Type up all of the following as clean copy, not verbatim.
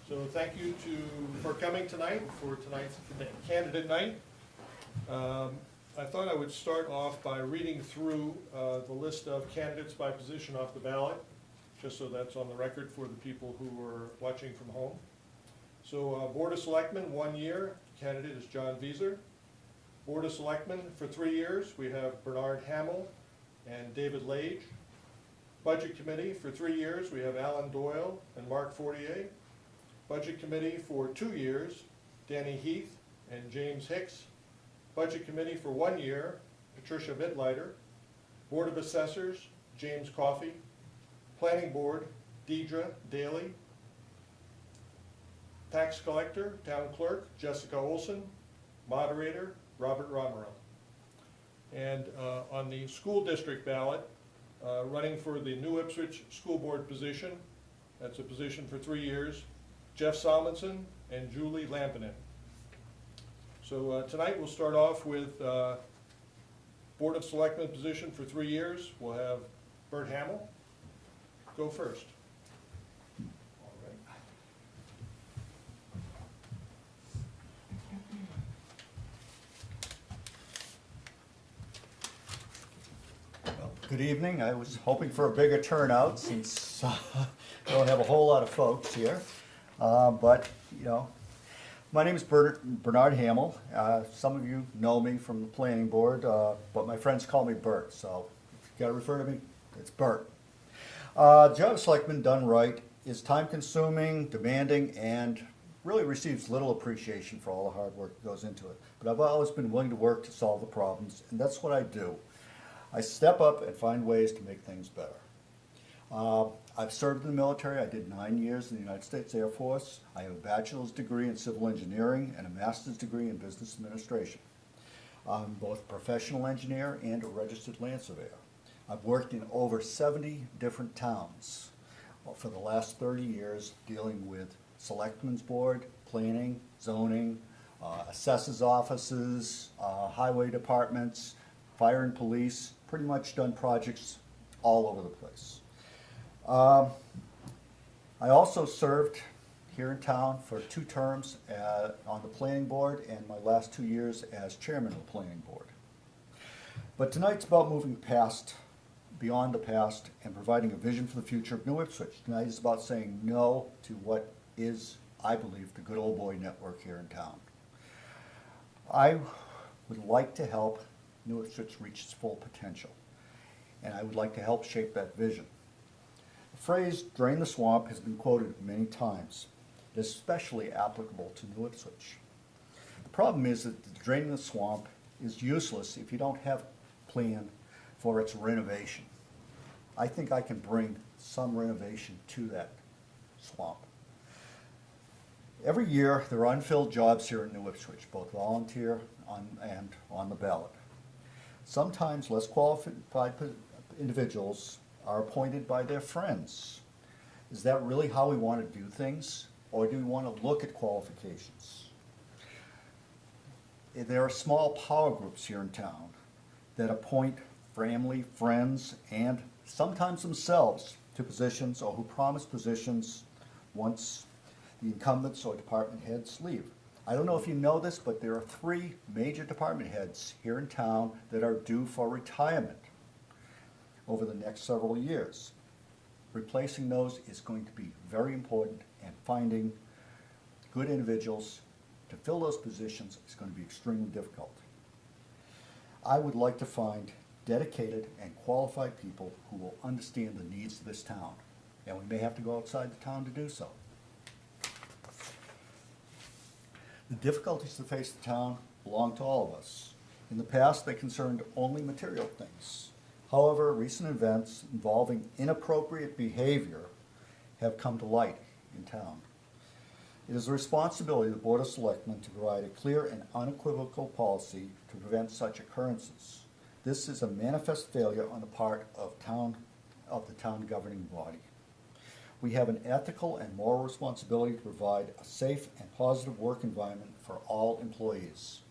So thank you for coming tonight, for tonight's candidate night. I thought I would start off by reading through the list of candidates by position off the ballot, just so that's on the record for the people who are watching from home. So Board of Selectmen, 1 year, candidate is John Vieser. Board of Selectmen for 3 years, we have Bernard Hamill and David Lage. Budget Committee for 3 years, we have Alan Doyle and Mark Fortier. Budget Committee for 2 years, Danny Heath and James Hicks. Budget Committee for 1 year, Patricia Mittleiter. Board of Assessors, James Coffey. Planning Board, Deidre Daly. Tax Collector, Town Clerk, Jessica Olson. Moderator, Robert Romero. And on the school district ballot, running for the New Ipswich School Board position, that's a position for 3 years, Jeff Salmonson and Julie Lampinen. So tonight we'll start off with Board of Selectmen position for 3 years. We'll have Bert Hamill go first. All right. Well, good evening. I was hoping for a bigger turnout since I don't have a whole lot of folks here. But, you know, my name is Bernard Hamill. Some of you know me from the planning board, but my friends call me Bert, so if you gotta refer to me, it's Bert. Job of Selectman done right is time-consuming, demanding, and really receives little appreciation for all the hard work that goes into it. But I've always been willing to work to solve the problems, and that's what I do. I step up and find ways to make things better. I've served in the military. I did 9 years in the United States Air Force. I have a bachelor's degree in civil engineering and a master's degree in business administration. I'm both a professional engineer and a registered land surveyor. I've worked in over 70 different towns for the last 30 years, dealing with selectmen's board, planning, zoning, assessors offices, highway departments, fire and police, pretty much done projects all over the place. I also served here in town for 2 terms on the planning board, and my last 2 years as chairman of the planning board. But tonight's about moving beyond the past and providing a vision for the future of New Ipswich. Tonight is about saying no to what is, I believe, the good old boy network here in town. I would like to help New Ipswich reach its full potential, and I would like to help shape that vision. The phrase "drain the swamp" has been quoted many times. It is especially applicable to New Ipswich. The problem is that draining the swamp is useless if you don't have a plan for its renovation. I think I can bring some renovation to that swamp. Every year there are unfilled jobs here in New Ipswich, both volunteer and on the ballot. Sometimes less qualified individuals are appointed by their friends. Is that really how we want to do things, or do we want to look at qualifications? There are small power groups here in town that appoint family, friends, and sometimes themselves to positions, or who promise positions once the incumbents or department heads leave. I don't know if you know this, but there are 3 major department heads here in town that are due for retirement over the next several years. Replacing those is going to be very important, and finding good individuals to fill those positions is going to be extremely difficult. I would like to find dedicated and qualified people who will understand the needs of this town, and we may have to go outside the town to do so. The difficulties that face the town belong to all of us. In the past, they concerned only material things. However, recent events involving inappropriate behavior have come to light in town. It is the responsibility of the Board of Selectmen to provide a clear and unequivocal policy to prevent such occurrences. This is a manifest failure on the part of the town governing body. We have an ethical and moral responsibility to provide a safe and positive work environment for all employees.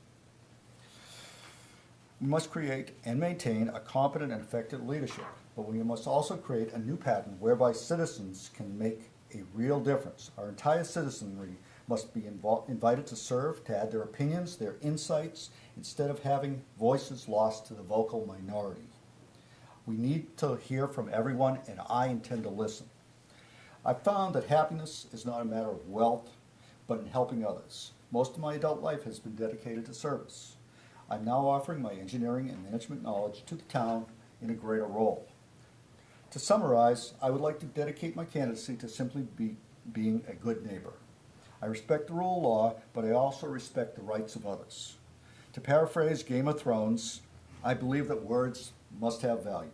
We must create and maintain a competent and effective leadership, but we must also create a new pattern whereby citizens can make a real difference. Our entire citizenry must be invited to serve, to add their opinions, their insights, instead of having voices lost to the vocal minority. We need to hear from everyone, and I intend to listen. I've found that happiness is not a matter of wealth, but in helping others. Most of my adult life has been dedicated to service. I'm now offering my engineering and management knowledge to the town in a greater role. To summarize, I would like to dedicate my candidacy to simply being a good neighbor. I respect the rule of law, but I also respect the rights of others. To paraphrase Game of Thrones, I believe that words must have value,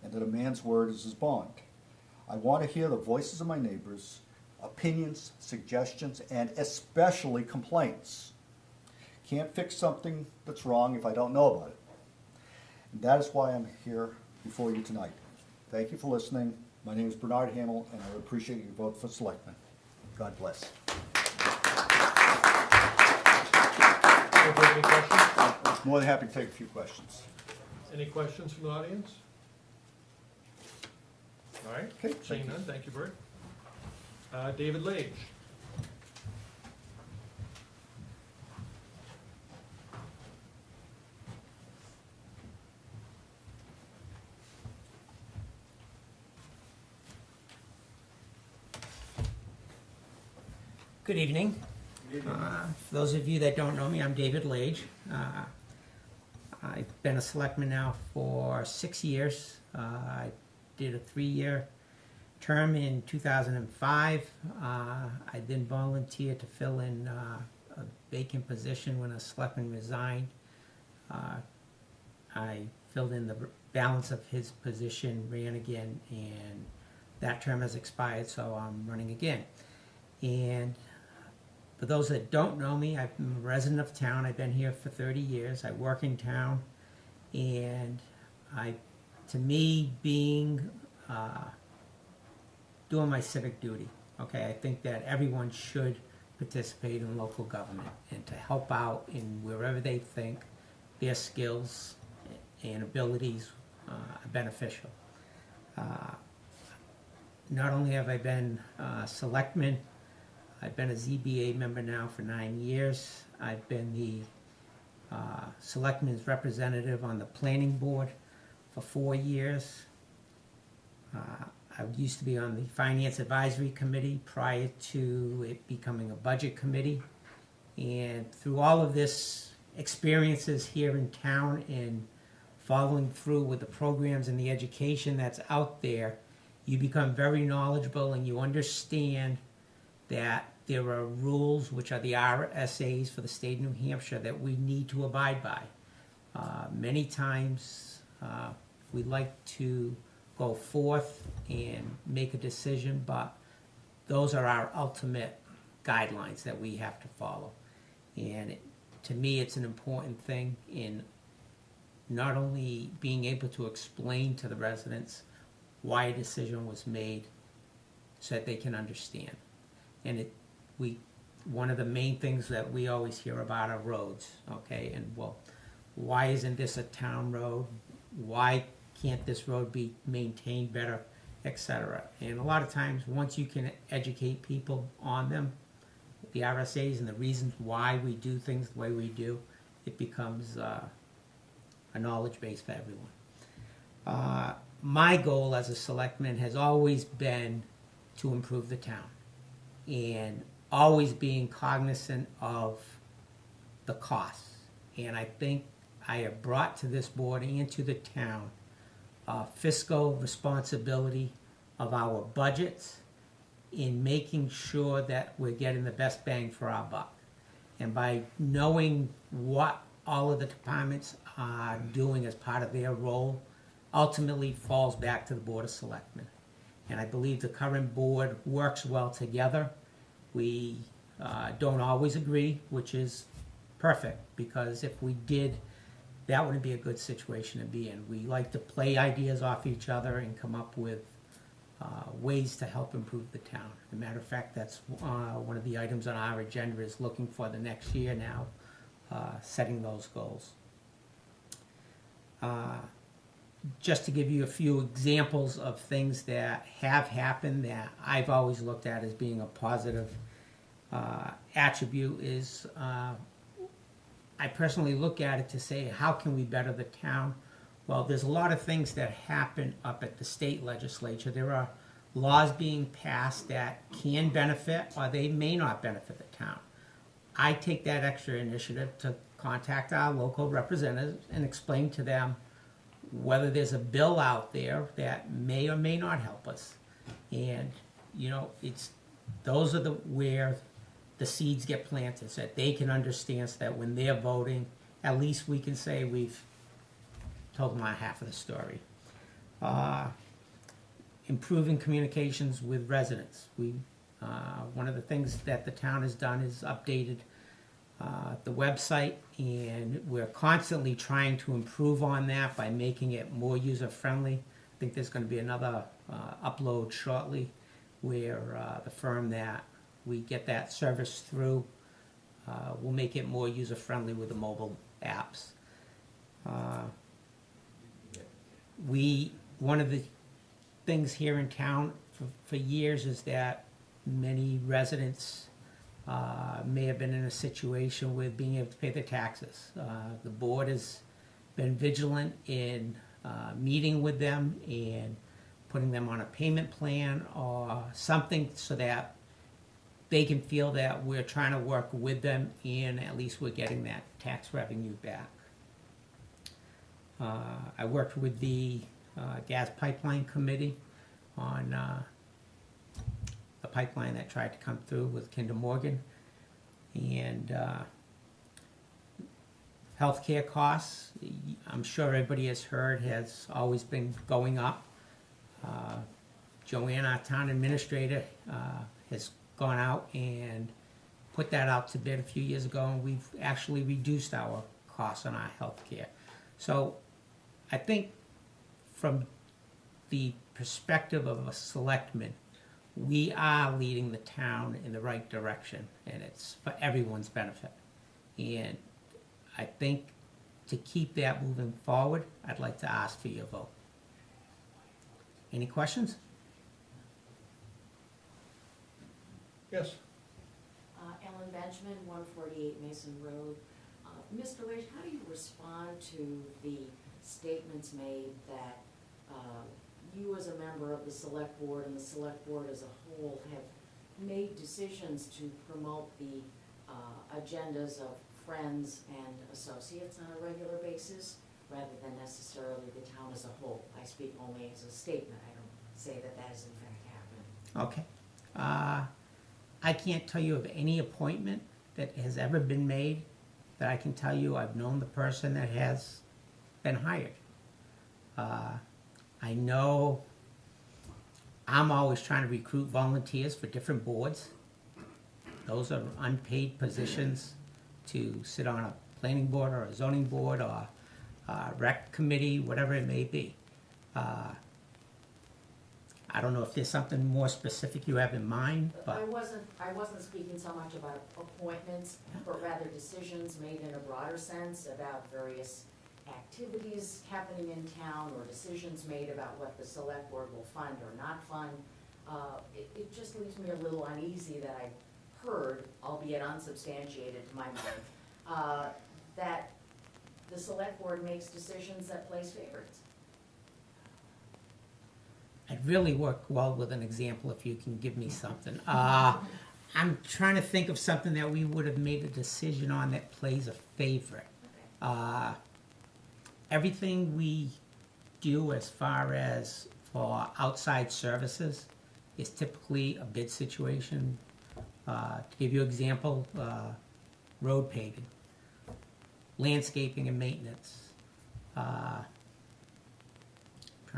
and that a man's word is his bond. I want to hear the voices of my neighbors, opinions, suggestions, and especially complaints. Can't fix something that's wrong if I don't know about it. And that is why I'm here before you tonight. Thank you for listening. My name is Bernard Hamill, and I would appreciate your vote for selectman. God bless. Any questions? More than happy to take a few questions. Any questions from the audience? All right, Okay. seeing none, thank you, Bert. David Lage. Good evening. For those of you that don't know me, I'm David Lage. I've been a selectman now for 6 years. I did a 3-year term in 2005. I then volunteered to fill in a vacant position when a selectman resigned. I filled in the balance of his position, ran again, and that term has expired, so I'm running again. And for those that don't know me, I'm a resident of town. I've been here for 30 years. I work in town, and to me, being doing my civic duty. Okay, I think that everyone should participate in local government and to help out in wherever they think their skills and abilities are beneficial. Not only have I been selectman, I've been a ZBA member now for 9 years. I've been the selectman's representative on the planning board for 4 years. I used to be on the finance advisory committee prior to it becoming a budget committee. And through all of this experiences here in town and following through with the programs and the education that's out there, you become very knowledgeable and you understand that there are rules, which are the RSAs for the state of New Hampshire, that we need to abide by. Many times we like to go forth and make a decision, but those are our ultimate guidelines that we have to follow. And to me, it's an important thing in not only being able to explain to the residents why a decision was made so that they can understand. And one of the main things that we always hear about are roads, okay? And well, why isn't this a town road? Why can't this road be maintained better, etc.? And a lot of times, once you can educate people on them, the RSAs and the reasons why we do things the way we do, it becomes a knowledge base for everyone. My goal as a selectman has always been to improve the town, and always being cognizant of the costs. And I think I have brought to this board and to the town fiscal responsibility of our budgets in making sure that we're getting the best bang for our buck. And by knowing what all of the departments are doing as part of their role, ultimately falls back to the Board of Selectmen. And I believe the current board works well together. We don't always agree, which is perfect, because if we did, that wouldn't be a good situation to be in. We like to play ideas off each other and come up with ways to help improve the town. As a matter of fact, that's one of the items on our agenda, is looking for the next year now, setting those goals. just to give you a few examples of things that have happened that I've always looked at as being a positive attribute is I personally look at it to say, how can we better the town? Well, there's a lot of things that happen up at the state legislature. There are laws being passed that can benefit or they may not benefit the town. I take that extra initiative to contact our local representatives and explain to them whether there's a bill out there that may or may not help us. And, you know, those are where the seeds get planted, so that they can understand, so that when they're voting, at least we can say we've told them our half of the story. Improving communications with residents. One of the things that the town has done is updated the website, and we're constantly trying to improve on that by making it more user-friendly. I think there's going to be another upload shortly where the firm that we get that service through will make it more user-friendly with the mobile apps. One of the things here in town for years is that many residents may have been in a situation with being able to pay their taxes. The board has been vigilant in meeting with them and putting them on a payment plan or something so that they can feel that we're trying to work with them and at least we're getting that tax revenue back. I worked with the gas pipeline committee on the pipeline that tried to come through with Kinder Morgan, and healthcare costs, I'm sure everybody has heard, has always been going up. Joanne, our town administrator, has gone out and put that out to bid a few years ago, and we've actually reduced our costs on our healthcare. So I think from the perspective of a selectman, we are leading the town in the right direction, and it's for everyone's benefit. And I think to keep that moving forward, I'd like to ask for your vote. Any questions? Yes. Ellen Benjamin, 148 Mason Road. Mr. Leach, how do you respond to the statements made that you as a member of the select board and the select board as a whole have made decisions to promote the agendas of friends and associates on a regular basis rather than necessarily the town as a whole? I speak only as a statement. I don't say that that has in fact happened. Okay. I can't tell you of any appointment that has ever been made that I can tell you I've known the person that has been hired. I know I'm always trying to recruit volunteers for different boards. Those are unpaid positions to sit on a planning board or a zoning board or a rec committee, whatever it may be. I don't know if there's something more specific you have in mind, but I wasn't speaking so much about appointments, but rather decisions made in a broader sense about various activities happening in town or decisions made about what the select board will fund or not fund. It just leaves me a little uneasy that I heard, albeit unsubstantiated to my mind, that the select board makes decisions that place favorites. I'd really work well with an example if you can give me something. I'm trying to think of something that we would have made a decision on that plays a favorite. Okay. Everything we do as far as for outside services is typically a bid situation. To give you an example, road paving, landscaping and maintenance. Trying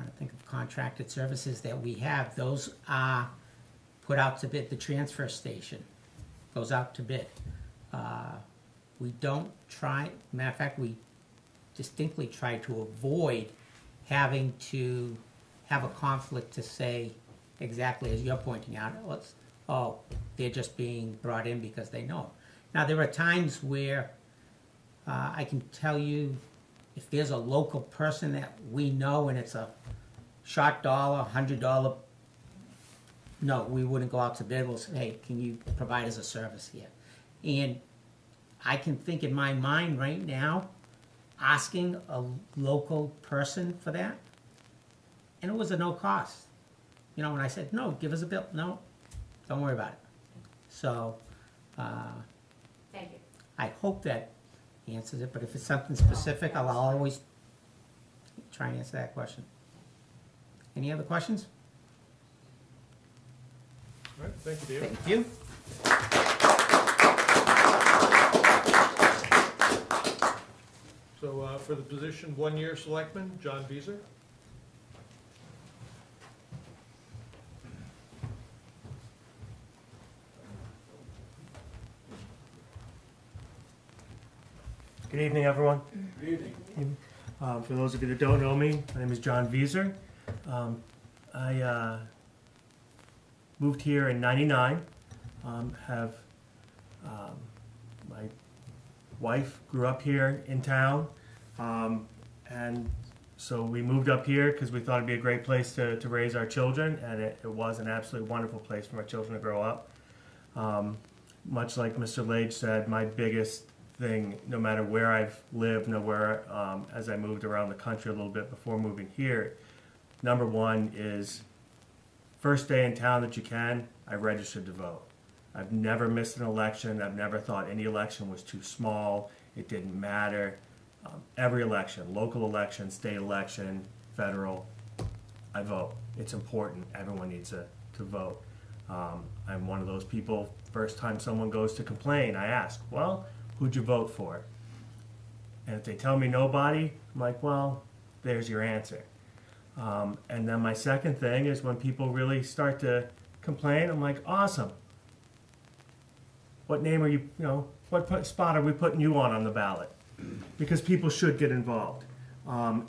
to think of contracted services that we have. Those are put out to bid. The transfer station goes out to bid. We don't try, matter of fact, we distinctly try to avoid having to have a conflict to say exactly as you're pointing out, they're just being brought in because they know. Now, there are times where I can tell you if there's a local person that we know and it's a short dollar, $100, no, we wouldn't go out to bid. We'll say, hey, can you provide us a service here? And I can think in my mind right now, asking a local person for that, and it was a no cost. You know, when I said, no, give us a bill. No, don't worry about it. So, Thank you. I hope that answers it, but if it's something specific, I'll always try and answer that question. Any other questions? All right, thank you, David. Thank you. So for the position one-year selectman, John Vieser. Good evening, everyone. Good evening. For those of you that don't know me, my name is John Vieser. I moved here in '99. My wife grew up here in town, and so we moved up here because we thought it'd be a great place to raise our children, and it was an absolutely wonderful place for my children to grow up. Much like Mr. Lage said, my biggest thing, no matter where I've lived, as I moved around the country a little bit before moving here, number one is first day in town that you can, I registered to vote. I've never missed an election. I've never thought any election was too small. It didn't matter. Every election, local election, state election, federal, I vote. It's important. Everyone needs to vote. I'm one of those people, first time someone goes to complain, I ask, well, who'd you vote for? And if they tell me nobody, I'm like, well, there's your answer. And then my second thing is when people really start to complain, I'm like, awesome. What name are you, what spot are we putting you on the ballot? Because people should get involved.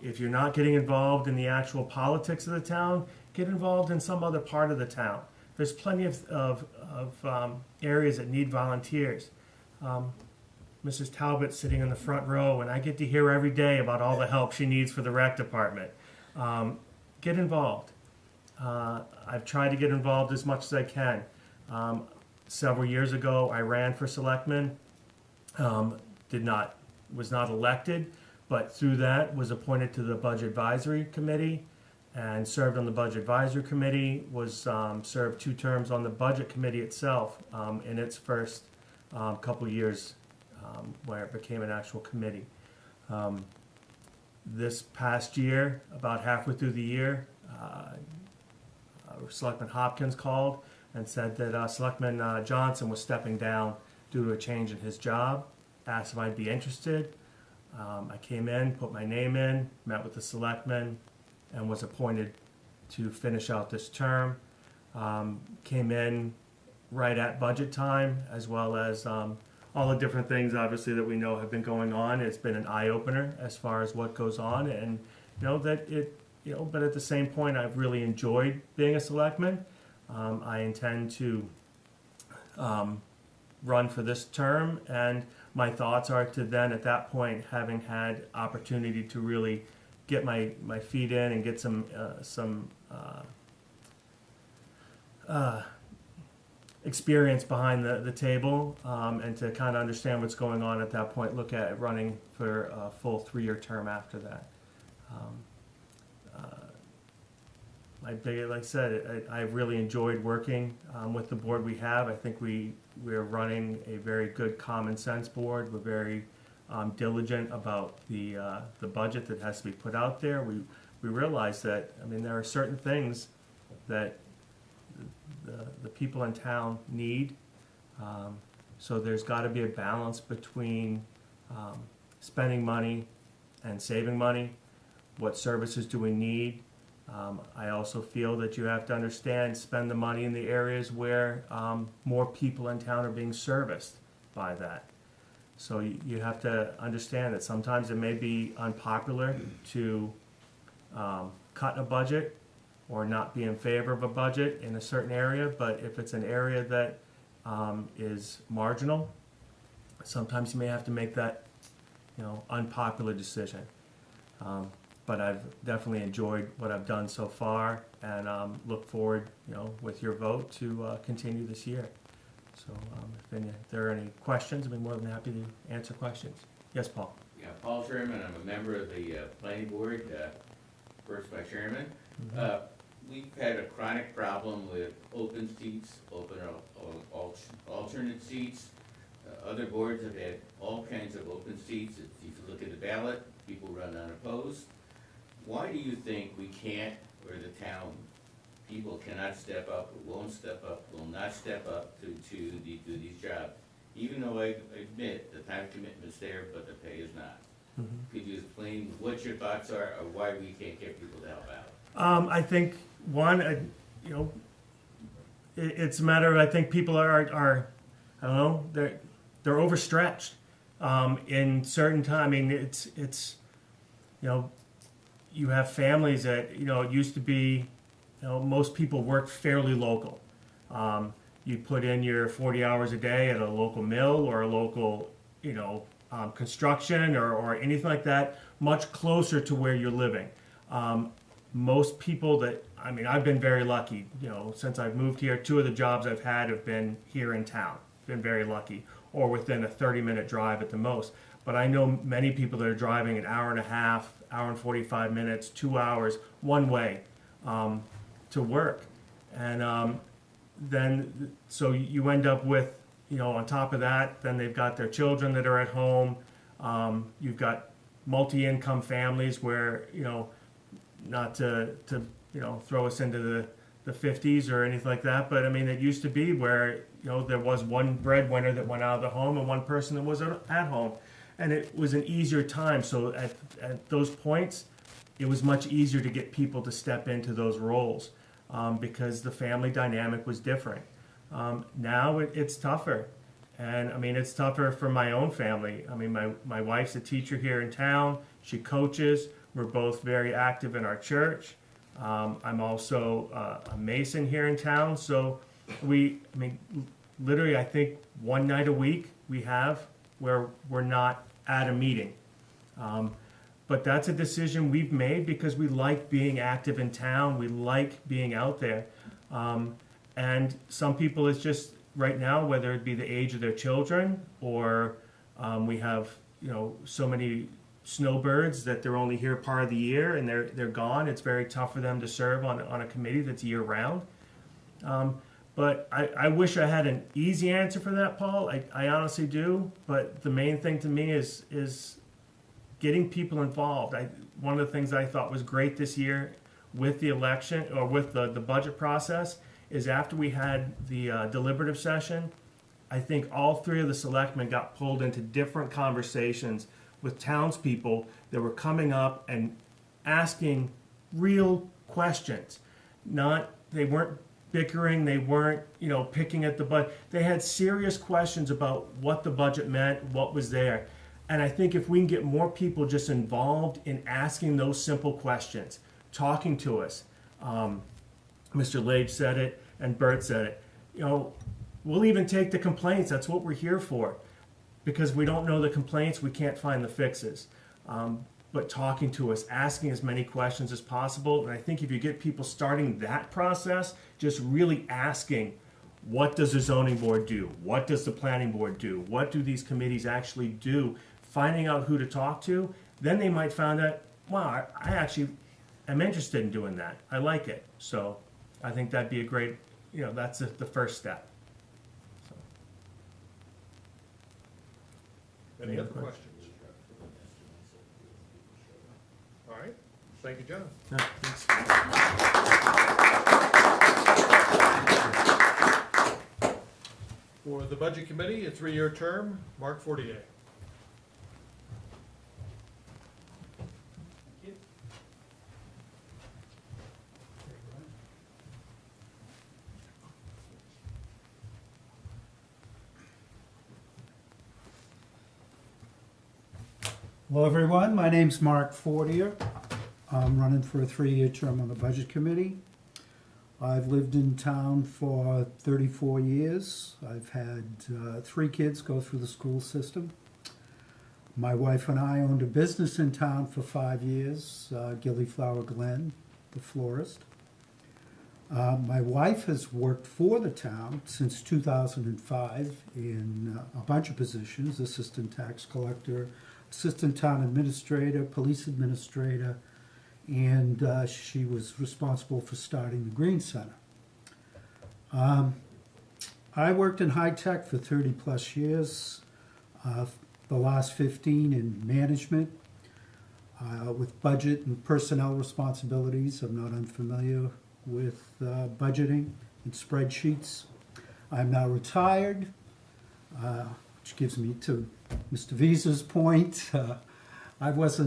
If you're not getting involved in the actual politics of the town, get involved in some other part of the town. There's plenty of areas that need volunteers. Mrs. Talbot's sitting in the front row, and I get to hear every day about all the help she needs for the rec department. Get involved. I've tried to get involved as much as I can. Several years ago, I ran for selectman. Was not elected, but through that was appointed to the Budget Advisory Committee and served on the Budget Advisory Committee, served 2 terms on the Budget Committee itself in its first couple years where it became an actual committee. This past year, about halfway through the year, Selectman Hopkins called and said that Selectman Johnson was stepping down due to a change in his job, asked if I'd be interested. I came in, put my name in, met with the selectmen, and was appointed to finish out this term. Came in right at budget time, as well as all the different things, obviously, that we know have been going on. It's been an eye-opener as far as what goes on, and but at the same point, I've really enjoyed being a selectman. I intend to run for this term, and my thoughts are to then, at that point, having had opportunity to really get my feet in and get some experience behind the table, and to kind of understand what's going on at that point, look at running for a full 3-year term after that. Like I said, I really enjoyed working with the board we have. I think we're running a very good common sense board. We're very diligent about the budget that has to be put out there. We realize that, there are certain things that the people in town need. So there's got to be a balance between spending money and saving money. What services do we need? I also feel that you have to understand, spend the money in the areas where more people in town are being serviced by that. So you have to understand that sometimes it may be unpopular to cut a budget or not be in favor of a budget in a certain area, but if it's an area that is marginal, sometimes you may have to make that unpopular decision. But I've definitely enjoyed what I've done so far, and look forward, with your vote to continue this year. So if there are any questions, I'd be more than happy to answer questions. Yes, Paul? Yeah, Paul Sherman, I'm a member of the planning board, first by chairman. We've had a chronic problem with open seats, alternate seats. Other boards have had all kinds of open seats. If you look at the ballot, people run unopposed. Why do you think we can't, or the town, people cannot step up, or won't step up, will not step up to do these jobs? Even though I admit the time commitment's there, but the pay is not. Could you explain what your thoughts are, or why we can't get people to help out? I think one, it's a matter of, I think people are I don't know, they're overstretched in certain time. I mean, it's you have families that it used to be, most people work fairly local. You put in your 40 hours a day at a local mill or a local construction or anything like that, much closer to where you're living. Most people I've been very lucky, since I've moved here, 2 of the jobs I've had have been here in town. Been very lucky, or within a 30-minute drive at the most. But I know many people that are driving an hour and a half, hour and 45 minutes, 2 hours, one way to work. And then, so you end up with, on top of that, then they've got their children that are at home. You've got multi-income families where, not to throw us into the 50s or anything like that, but I mean, it used to be where, there was one breadwinner that went out of the home and one person that was at home. And it was an easier time. So at those points, it was much easier to get people to step into those roles because the family dynamic was different. Now it's tougher. And I mean, it's tougher for my own family. I mean, my wife's a teacher here in town. She coaches. We're both very active in our church. I'm also a Mason here in town. So literally, I think one night a week we have where we're not at a meeting. But that's a decision we've made because we like being active in town. We like being out there. And some people, it's just right now, whether it be the age of their children or we have, so many snowbirds that they're only here part of the year and they're gone. It's very tough for them to serve on a committee that's year round. But I wish I had an easy answer for that, Paul. I honestly do. But the main thing to me is getting people involved. One of the things I thought was great this year with the election or with the budget process is after we had the deliberative session, I think all 3 of the selectmen got pulled into different conversations with townspeople that were coming up and asking real questions. They weren't bickering, they weren't, picking at the budget. They had serious questions about what the budget meant, what was there. And I think if we can get more people just involved in asking those simple questions, talking to us, Mr. Lage said it and Bert said it, we'll even take the complaints. That's what we're here for. Because we don't know the complaints, we can't find the fixes. But talking to us, asking as many questions as possible. And I think if you get people starting that process, just really asking, what does the zoning board do? What does the planning board do? What do these committees actually do? Finding out who to talk to, then they might find out, wow, I actually am interested in doing that. I like it. So I think that'd be a great, that's the first step. Any other questions? All right, thank you, John. No, thanks. For the Budget Committee, a 3-year term, Mark Fortier. Hello, everyone. My name's Mark Fortier. I'm running for a 3-year term on the Budget Committee. I've lived in town for 34 years. I've had 3 kids go through the school system. My wife and I owned a business in town for 5 years, Gillyflower Glen, the florist. My wife has worked for the town since 2005 in a bunch of positions: assistant tax collector, assistant town administrator, police administrator, and she was responsible for starting the Green Center. I worked in high tech for 30 plus years, the last 15 in management, with budget and personnel responsibilities. I'm not unfamiliar with budgeting and spreadsheets. I'm now retired, which gives me to Mr. Visa's point. I was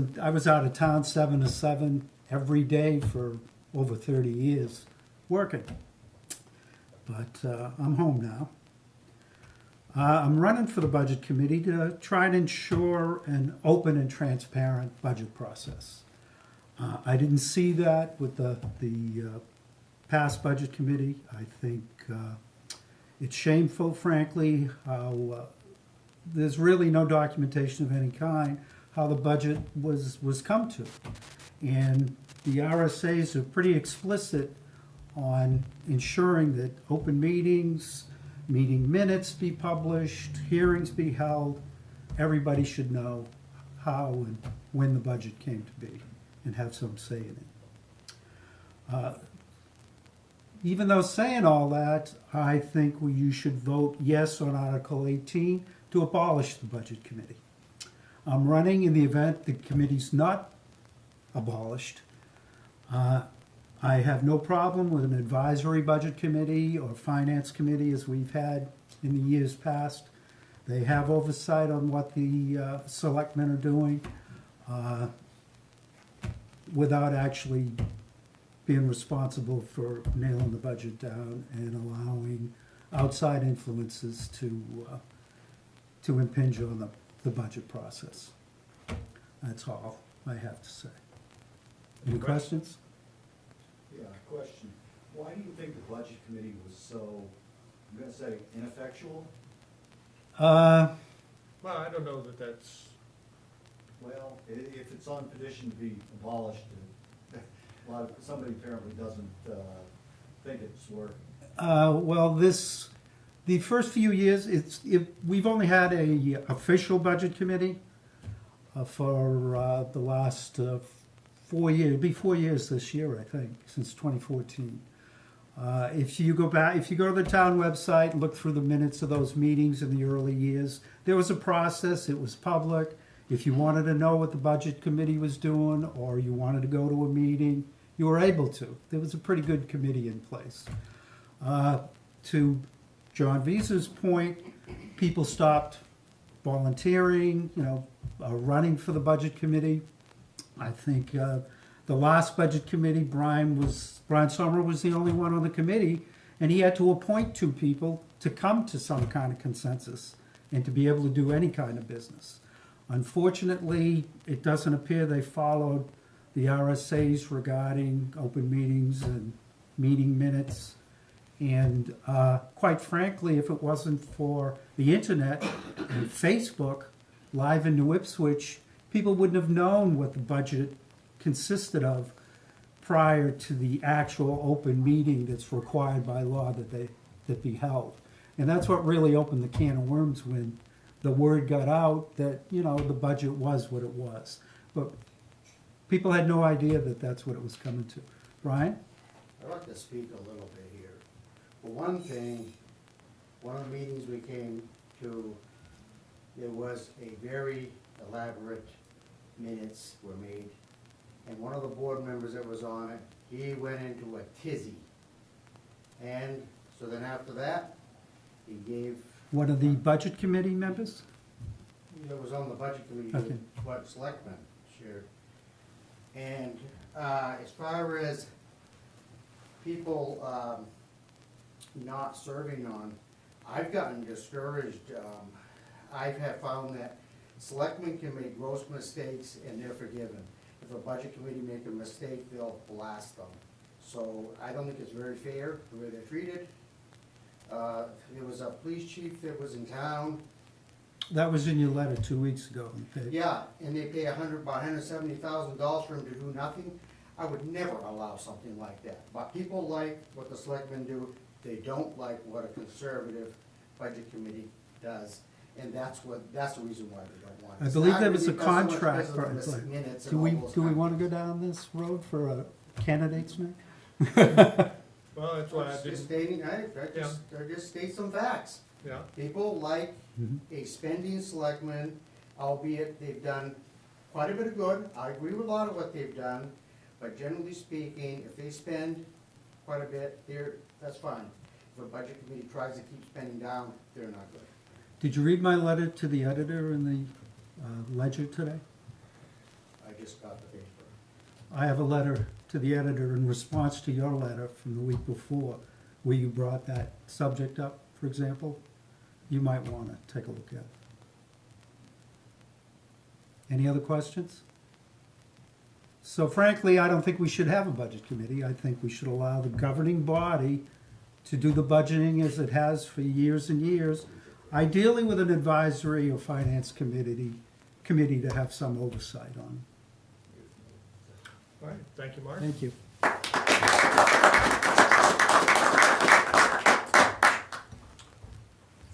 out of town 7 to 7 every day for over 30 years working. But I'm home now. I'm running for the Budget Committee to try and ensure an open and transparent budget process. I didn't see that with the past Budget Committee. I think it's shameful, frankly, how there's really no documentation of any kind how the budget was come to. And the RSAs are pretty explicit on ensuring that open meetings, meeting minutes be published, hearings be held. Everybody should know how and when the budget came to be and have some say in it. Even though saying all that, I think you should vote yes on Article 18 to abolish the Budget Committee. I'm running in the event the committee's not abolished. I have no problem with an advisory budget committee or finance committee as we've had in the years past. They have oversight on what the selectmen are doing without actually being responsible for nailing the budget down and allowing outside influences to impinge on the budget process. That's all I have to say. Any questions? Yeah, question. Why do you think the budget committee was so, I'm gonna say, ineffectual? Well, I don't know that that's, Well, if it's on petition to be abolished, somebody apparently doesn't think it's working. Well, the first few years, we've only had a official budget committee for the last 4 years. It'll be 4 years this year, I think, since 2014. If you go to the town website, look through the minutes of those meetings in the early years, there was a process. It was public. If you wanted to know what the budget committee was doing, or you wanted to go to a meeting, you were able to. There was a pretty good committee in place. To John Visa's point, people stopped volunteering, running for the budget committee. I think the last budget committee, Brian Sommer was the only one on the committee, and he had to appoint 2 people to come to some kind of consensus and to be able to do any kind of business. Unfortunately, it doesn't appear they followed the RSAs regarding open meetings and meeting minutes. And quite frankly, if it wasn't for the internet and Facebook live in New Ipswich, people wouldn't have known what the budget consisted of prior to the actual open meeting that's required by law that be held. And that's what really opened the can of worms when the word got out that, the budget was what it was. But people had no idea that that's what it was coming to. Brian? I'd like to speak a little bit here. For one thing, one of the meetings we came to, there was a very elaborate minutes were made, and one of the board members that was on it, he went into a tizzy. And so then after that, he gave, One of the budget committee members? it was on the budget committee, Okay. what selectmen shared. And as far as people not serving on, I've gotten discouraged. I have found that selectmen can make gross mistakes and they're forgiven. If a budget committee make a mistake, they'll blast them. So I don't think it's very fair the way they're treated. There was a police chief that was in town That was in your letter 2 weeks ago. Okay. Yeah, and they pay about $170,000 for him to do nothing. I would never allow something like that. But people like what the selectmen do, they don't like what a conservative budget committee does. And that's the reason why they don't want it. I believe It's there not was a really because of contract the for, minutes do and we, all those do we kinds wanna of go down this road for candidates now? Well, that's why I Just didn't, stating, I just state some facts. yeah. People like Mhm. a spending selectman, albeit they've done quite a bit of good. I agree with a lot of what they've done, but generally speaking, if they spend quite a bit, that's fine. If a budget committee tries to keep spending down, they're not good. Did you read my letter to the editor in the Ledger today? I just got the paper. I have a letter to the editor in response to your letter from the week before, where you brought that subject up, for example. You might wanna take a look at it. Any other questions? So frankly, I don't think we should have a budget committee. I think we should allow the governing body to do the budgeting as it has for years and years, ideally with an advisory or finance committee to have some oversight on. All right, thank you, Mark. Thank you.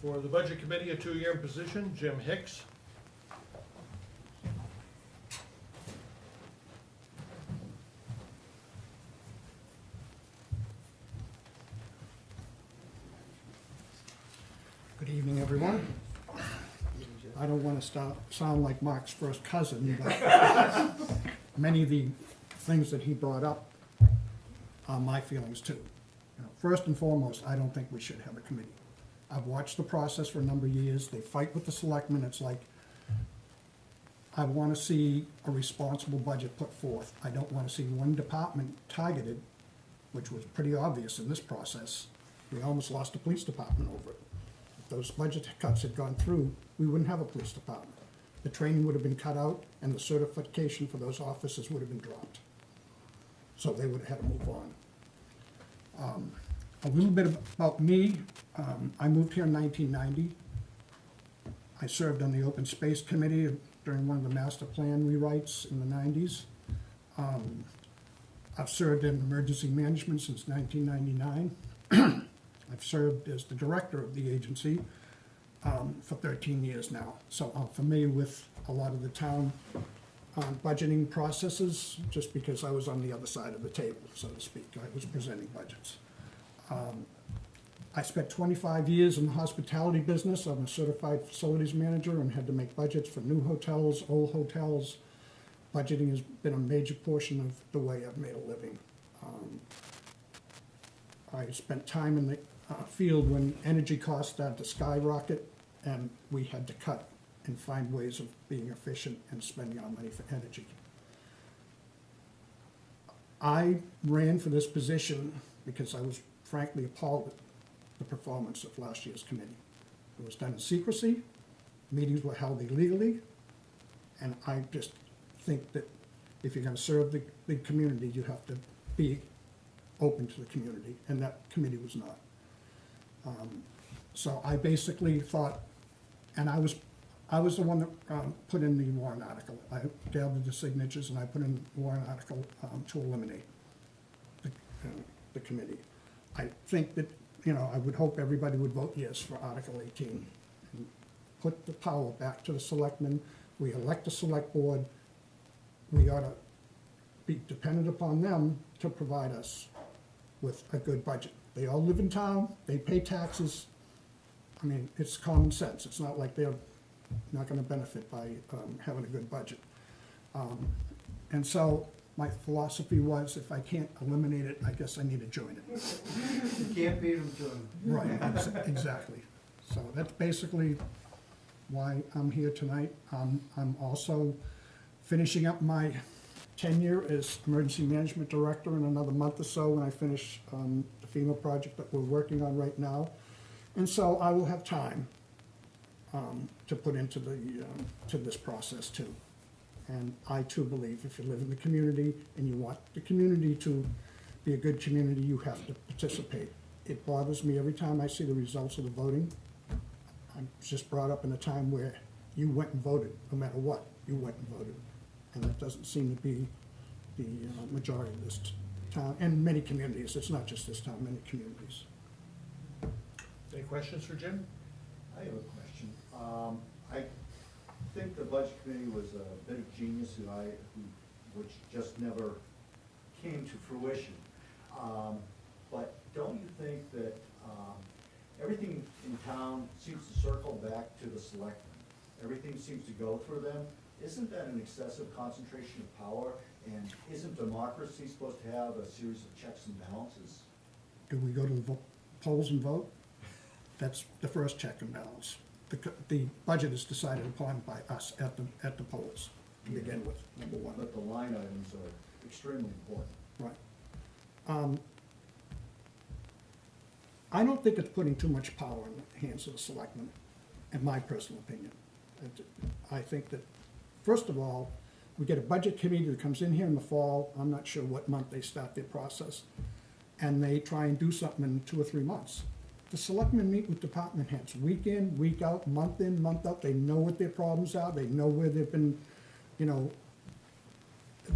For the Budget Committee, a 2-year position, Jim Hicks. Good evening, everyone. I don't want to sound like Mark's first cousin, but many of the things that he brought up are my feelings too. First and foremost, I don't think we should have a committee. I've watched the process for a number of years. They fight with the selectmen. It's like, I want to see a responsible budget put forth. I don't want to see one department targeted, which was pretty obvious in this process. We almost lost the police department over it. If those budget cuts had gone through, we wouldn't have a police department. The training would have been cut out, and the certification for those officers would have been dropped. So they would have had to move on. A little bit about me. I moved here in 1990. I served on the Open Space Committee during one of the master plan rewrites in the 90s. I've served in emergency management since 1999. I've served as the director of the agency for 13 years now. So I'm familiar with a lot of the town budgeting processes, just because I was on the other side of the table, so to speak. I was presenting budgets. I spent 25 years in the hospitality business. I'm a certified facilities manager and had to make budgets for new hotels, old hotels. Budgeting has been a major portion of the way I've made a living. I spent time in the field when energy costs started to skyrocket, and we had to cut and find ways of being efficient and spending our money for energy. I ran for this position because I was frankly appalled at the performance of last year's committee. It was done in secrecy, meetings were held illegally, and I just think that if you're gonna serve the community, you have to be open to the community, and that committee was not. So I basically thought, and I was the one that put in the warrant article. I gathered the signatures and I put in the warrant article to eliminate the committee. I think that, I would hope everybody would vote yes for Article 18. And put the power back to the selectmen. We elect a select board. We ought to be dependent upon them to provide us with a good budget. They all live in town, they pay taxes. I mean, it's common sense. It's not like they're not gonna benefit by having a good budget. And so my philosophy was, if I can't eliminate it, I guess I need to join it. You can't beat them to them. Right, exactly. So that's basically why I'm here tonight. I'm also finishing up my tenure as emergency management director in another month or so when I finish the FEMA project that we're working on right now. And so I will have time to put into to this process too. And I too believe if you live in the community and you want the community to be a good community, you have to participate. It bothers me every time I see the results of the voting. I was just brought up in a time where you went and voted, no matter what, you went and voted. And that doesn't seem to be the majority of this town, and many communities, it's not just this town, many communities. Any questions for Jim? I have a question. I think the budget committee was a bit of genius which just never came to fruition. But don't you think that everything in town seems to circle back to the selectmen? Everything seems to go through them. Isn't that an excessive concentration of power? And isn't democracy supposed to have a series of checks and balances? Do we go to the polls and vote? That's the first check and balance. The budget is decided upon by us at the polls to begin with, number one. But the line items are extremely important. Right. I don't think it's putting too much power in the hands of the selectmen, in my personal opinion. I think that, first of all, we get a budget committee that comes in here in the fall, I'm not sure what month they start their process, and they try and do something in 2 or 3 months. The selectmen meet with department heads, week in, week out, month in, month out, they know what their problems are, they know where they've been, you know,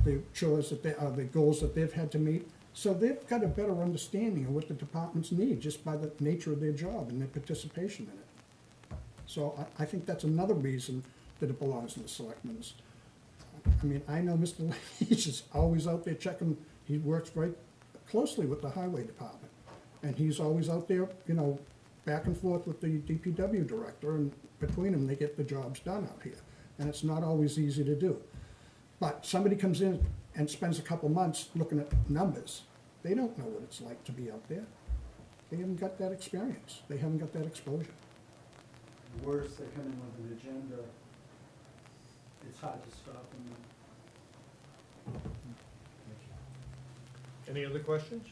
the chores that the goals that they've had to meet. So they've got a better understanding of what the departments need just by the nature of their job and their participation in it. So I think that's another reason that it belongs in the selectmen's. I mean, I know Mr. Leach is always out there checking, he works very closely with the highway department. And he's always out there, you know, back and forth with the DPW director, and between them, they get the jobs done out here. And it's not always easy to do. But somebody comes in and spends a couple months looking at numbers, they don't know what it's like to be out there. They haven't got that experience. They haven't got that exposure. Worse, they come in with an agenda, it's hard to stop them. Any other questions?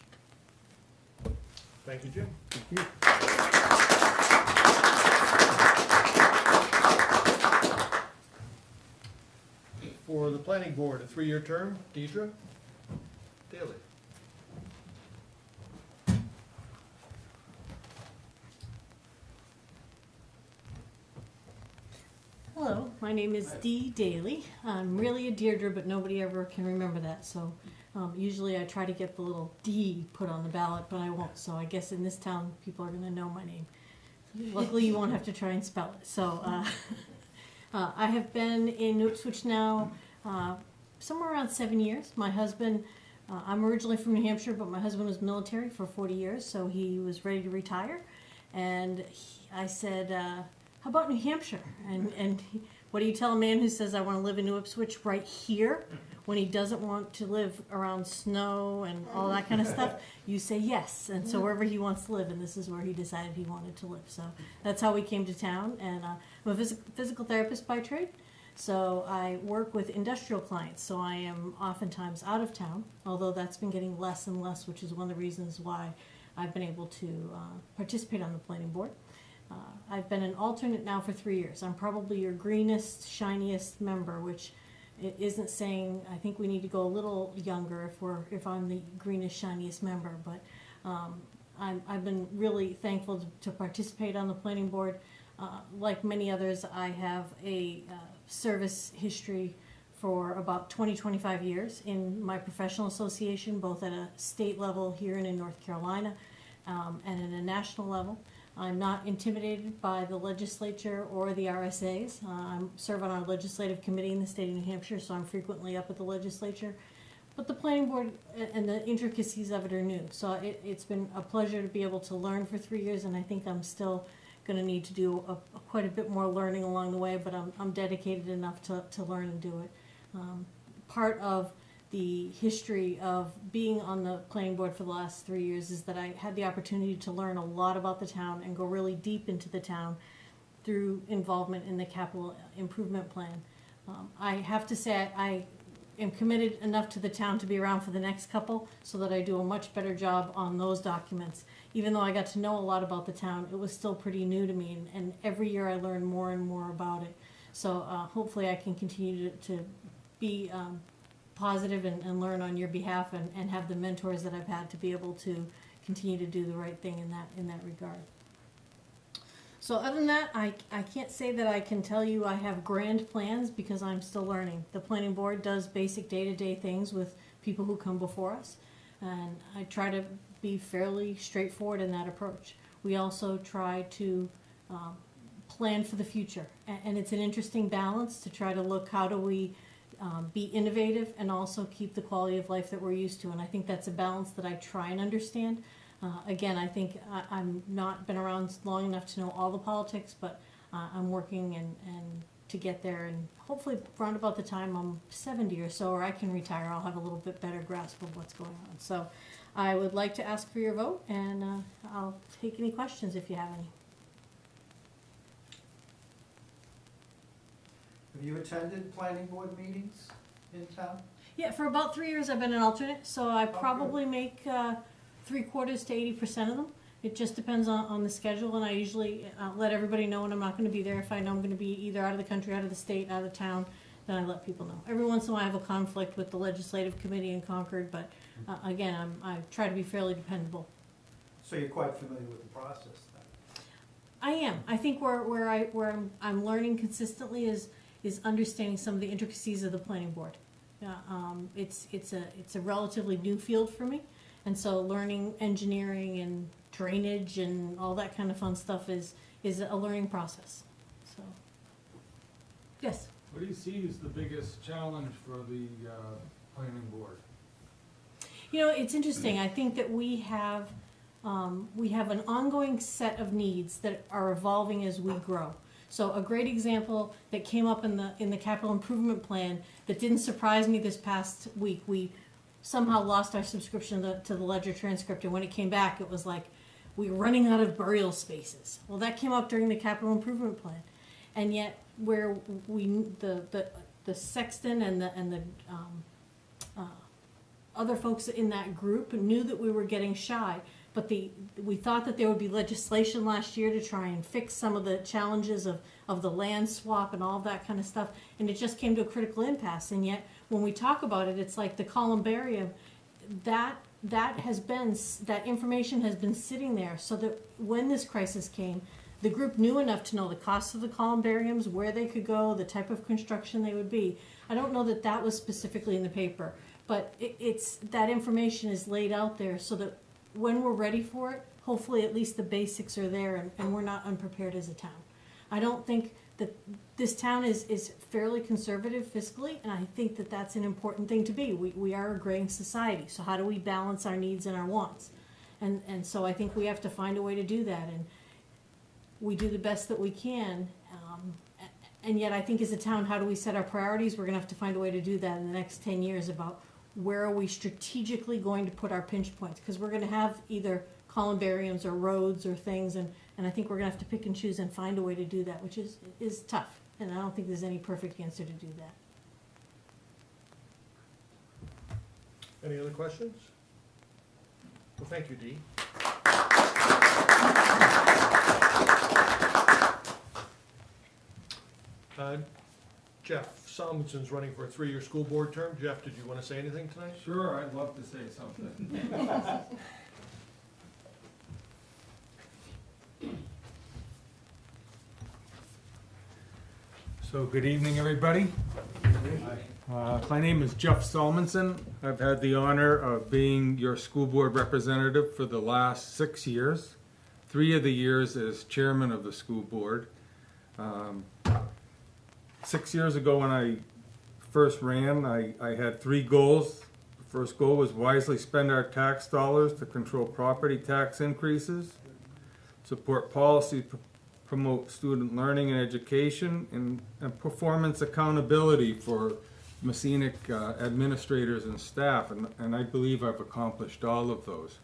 Thank you, Jim. Thank you. For the planning board, a 3-year term, Deidre Daly. Hello, my name is Dee Daly. I'm really a Deirdre, but nobody ever can remember that, so usually I try to get the little D put on the ballot, but I won't, so I guess in this town, people are gonna know my name. Luckily, you won't have to try and spell it. So I have been in Ipswich now somewhere around 7 years. My husband, I'm originally from New Hampshire, but my husband was military for 40 years, so he was ready to retire. And I said, how about New Hampshire? And what do you tell a man who says, I want to live in New Ipswich right here, when he doesn't want to live around snow and all that kind of stuff? You say yes. And so wherever he wants to live, and this is where he decided he wanted to live. So that's how we came to town. And I'm a physical therapist by trade. So I work with industrial clients. So I am oftentimes out of town, although that's been getting less and less, which is one of the reasons why I've been able to participate on the planning board. I've been an alternate now for 3 years. I'm probably your greenest, shiniest member, which it isn't saying, I think we need to go a little younger if I'm the greenest, shiniest member, but I've been really thankful to participate on the planning board. Like many others, I have a service history for about 25 years in my professional association, both at a state level here and in North Carolina, and at a national level. I'm not intimidated by the legislature or the RSAs. I serve on our legislative committee in the state of New Hampshire, so I'm frequently up at the legislature. But the planning board and the intricacies of it are new. So it's been a pleasure to be able to learn for 3 years, and I think I'm still going to need to do quite a bit more learning along the way, but I'm dedicated enough to learn and do it. Part of the history of being on the planning board for the last 3 years is that I had the opportunity to learn a lot about the town and go really deep into the town through involvement in the capital improvement plan. I have to say I am committed enough to the town to be around for the next couple so that I do a much better job on those documents. Even though I got to know a lot about the town, it was still pretty new to me, and every year I learn more and more about it. So hopefully I can continue to be positive and learn on your behalf, and have the mentors that I've had to be able to continue to do the right thing in that regard. So other than that, I can't say that I can tell you I have grand plans because I'm still learning. The planning board does basic day-to-day things with people who come before us, and I try to be fairly straightforward in that approach. We also try to plan for the future, and it's an interesting balance to try to look how do we be innovative and also keep the quality of life that we're used to, and I think that's a balance that I try and understand. Again, I think I'm not been around long enough to know all the politics, but I'm working and to get there, and hopefully around about the time I'm 70 or so, or I can retire, I'll have a little bit better grasp of what's going on. So I would like to ask for your vote, and I'll take any questions if you have any. Have you attended planning board meetings in town? Yeah, for about 3 years I've been an alternate, so I good. probably make 3/4 to 80% of them. It just depends on the schedule, and I usually let everybody know when I'm not going to be there. If I know I'm going to be either out of the country, out of the state, out of town, then I let people know. Every once in a while I have a conflict with the legislative committee in Concord, but again, I try to be fairly dependable. So you're quite familiar with the process then? I am. I think where I'm learning consistently is understanding some of the intricacies of the planning board. It's a relatively new field for me, and so learning engineering and drainage and all that kind of fun stuff is a learning process. So, yes. What do you see as the biggest challenge for the planning board? You know, it's interesting. I think that we have an ongoing set of needs that are evolving as we grow. So a great example that came up in the capital improvement plan that didn't surprise me this past week, we somehow lost our subscription to the Ledger transcript, and when it came back, it was like we were running out of burial spaces. Well, that came up during the capital improvement plan, and yet where the sexton and the other folks in that group knew that we were getting shy, but we thought that there would be legislation last year to try and fix some of the challenges of the land swap and all of that kind of stuff, and it just came to a critical impasse. And yet when we talk about it, it's like the columbarium, that information has been sitting there, so that when this crisis came, the group knew enough to know the cost of the columbariums, where they could go, the type of construction they would be. I don't know that that was specifically in the paper, but it's that information is laid out there so that when we're ready for it, hopefully at least the basics are there, and we're not unprepared as a town. I don't think that this town is fairly conservative fiscally, and I think that that's an important thing to be. We are a graying society, so how do we balance our needs and our wants? And so I think we have to find a way to do that, and we do the best that we can. And yet I think as a town, how do we set our priorities? We're gonna have to find a way to do that in the next 10 years about where are we strategically going to put our pinch points? Because we're going to have either columbariums or roads or things, and I think we're going to have to pick and choose and find a way to do that, which is tough. And I don't think there's any perfect answer to do that. Any other questions? Well, thank you, Dee. Jeff Solomonson's running for a 3-year school board term. Jeff, did you want to say anything tonight? Sure, I'd love to say something. So good evening, everybody. My name is Jeff Solmonson. I've had the honor of being your school board representative for the last 6 years. 3 of the years as chairman of the school board. 6 years ago when I first ran, I had 3 goals. The first goal was wisely spend our tax dollars to control property tax increases, support policy, promote student learning and education, and performance accountability for Messinic administrators and staff, and I believe I've accomplished all of those.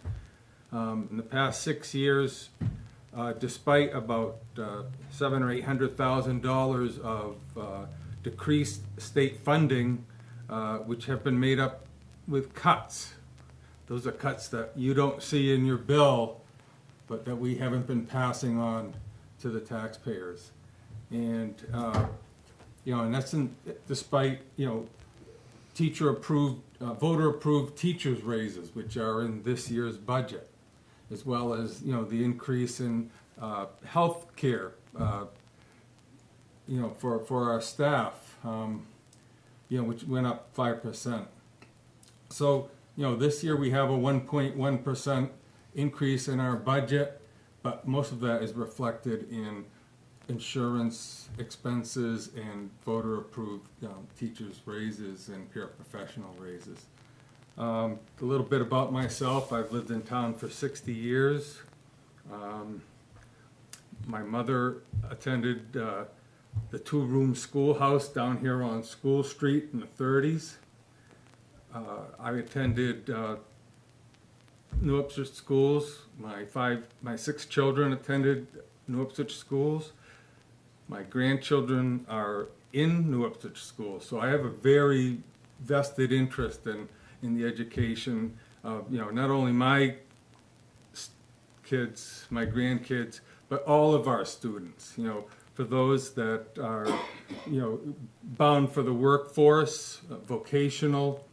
In the past 6 years, despite about $700,000 or $800,000 of decreased state funding, which have been made up with cuts. Those are cuts that you don't see in your bill, but that we haven't been passing on to the taxpayers. And and that's despite teacher-approved, voter-approved teachers' raises, which are in this year's budget, as well as the increase in health care, for our staff, which went up 5%. So, this year we have a 1.1% increase in our budget, but most of that is reflected in insurance expenses and voter-approved teachers' raises and paraprofessional raises. A little bit about myself. I've lived in town for 60 years. My mother attended the two-room schoolhouse down here on School Street in the 30s. I attended New Ipswich schools. My 6 children attended New Ipswich schools. My grandchildren are in New Ipswich schools, so I have a very vested interest in the education of, not only my kids, my grandkids, but all of our students. For those that are, bound for the workforce, vocational,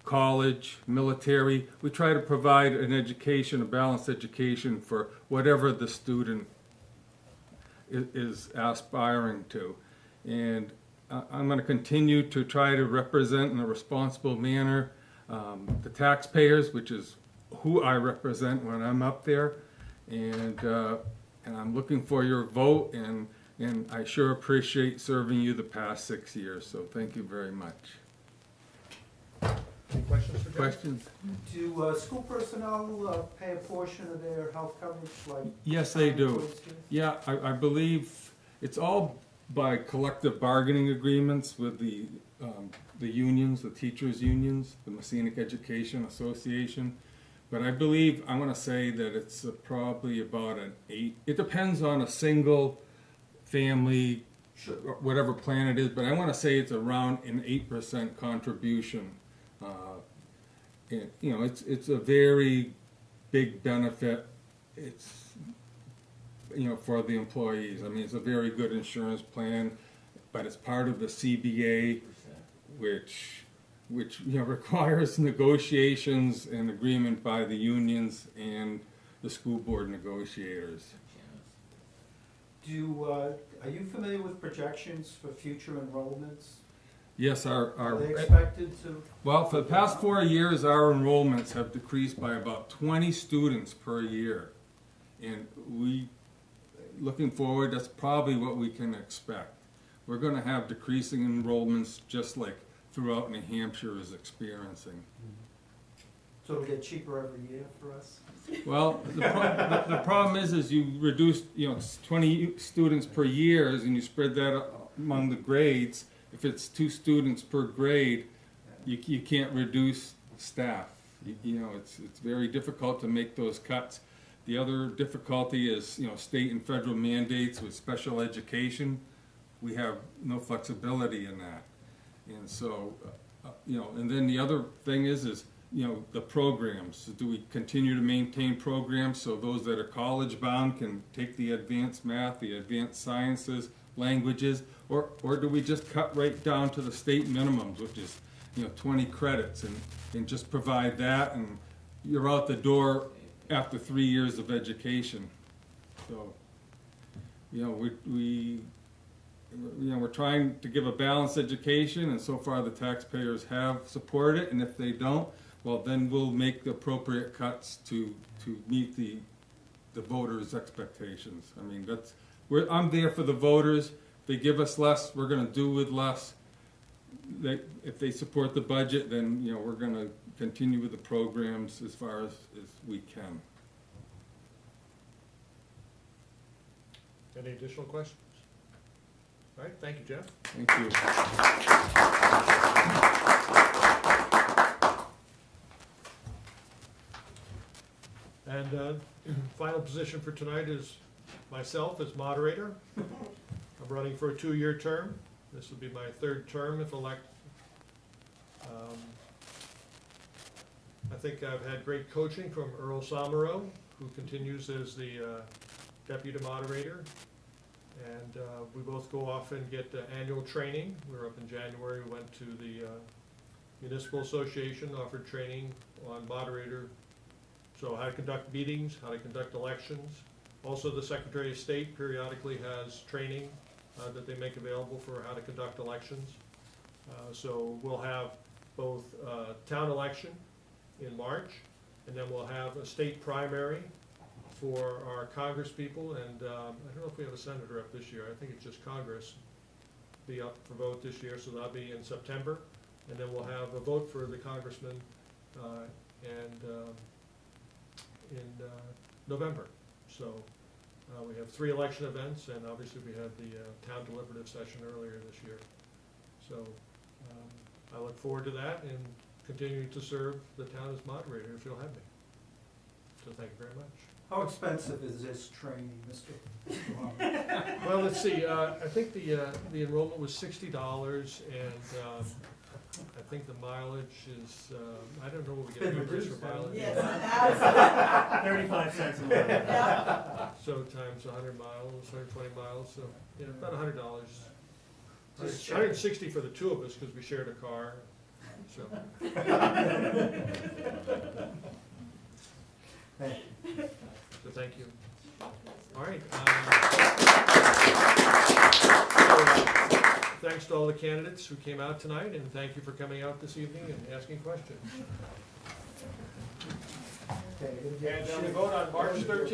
college, military, we try to provide an education, a balanced education for whatever the student is aspiring to. And I'm going to continue to try to represent in a responsible manner the taxpayers, which is who I represent when I'm up there. And I'm looking for your vote, and I sure appreciate serving you the past 6 years. So thank you very much. Any questions for Jeff? Questions? Do school personnel pay a portion of their health coverage, like? Yes, they do. Yeah, I believe it's all by collective bargaining agreements with the unions, the teachers' unions, the Messianic Education Association. But I believe, I want to say that it's probably about an 8. It depends on a single family, whatever plan it is, but I want to say it's around an 8% contribution. It's a very big benefit. It's, for the employees. I mean, it's a very good insurance plan, but it's part of the CBA, which requires negotiations and agreement by the unions and the school board negotiators. Are you familiar with projections for future enrollments? Yes, Are they expected to? well, for the past 4 years, our enrollments have decreased by about 20 students per year. And looking forward, that's probably what we can expect. We're going to have decreasing enrollments just like throughout New Hampshire is experiencing. So it'll get cheaper every year for us? Well, the problem is you reduce 20 students per year, and you spread that among the grades. If it's 2 students per grade, you can't reduce staff. It's very difficult to make those cuts. The other difficulty is state and federal mandates with special education. We have no flexibility in that, and so and then the other thing is the programs. Do we continue to maintain programs so those that are college bound can take the advanced math, the advanced sciences, languages, or do we just cut right down to the state minimums, which is 20 credits, and just provide that, and you're out the door after 3 years of education? So we're trying to give a balanced education, and so far the taxpayers have supported it, and if they don't, well, then we'll make the appropriate cuts to meet the voters' expectations. I mean, I'm there for the voters. If they give us less, we're going to do with less. If they support the budget, then we're going to continue with the programs as far as we can. Any additional questions? All right, thank you, Jeff. Thank you. And final position for tonight is myself as moderator. I'm running for a 2-year term. This will be my 3rd term if elected. I think I've had great coaching from Earl Somero, who continues as the deputy moderator. And we both go off and get annual training. We were up in January. We went to the Municipal Association, offered training on moderator. So how to conduct meetings, how to conduct elections, Also, the Secretary of State periodically has training that they make available for how to conduct elections. So we'll have both town election in March, and then we'll have a state primary for our Congress people, and I don't know if we have a senator up this year. I think it's just Congress be up for vote this year, so that'll be in September. And then we'll have a vote for the congressman in November. So we have 3 election events, and obviously we had the town deliberative session earlier this year. So I look forward to that and continuing to serve the town as moderator if you'll have me. So thank you very much. How expensive is this training, Mr. Well, let's see, I think the enrollment was $60, and I think the mileage is, I don't know what we get reimbursed for mileage. 35 cents a mile. So times 100 miles, 120 miles, so, about $100. Just 160 for the 2 of us, because we shared a car, so. So thank you. All right. Thanks to all the candidates who came out tonight, and thank you for coming out this evening and asking questions. And we vote on March 13th.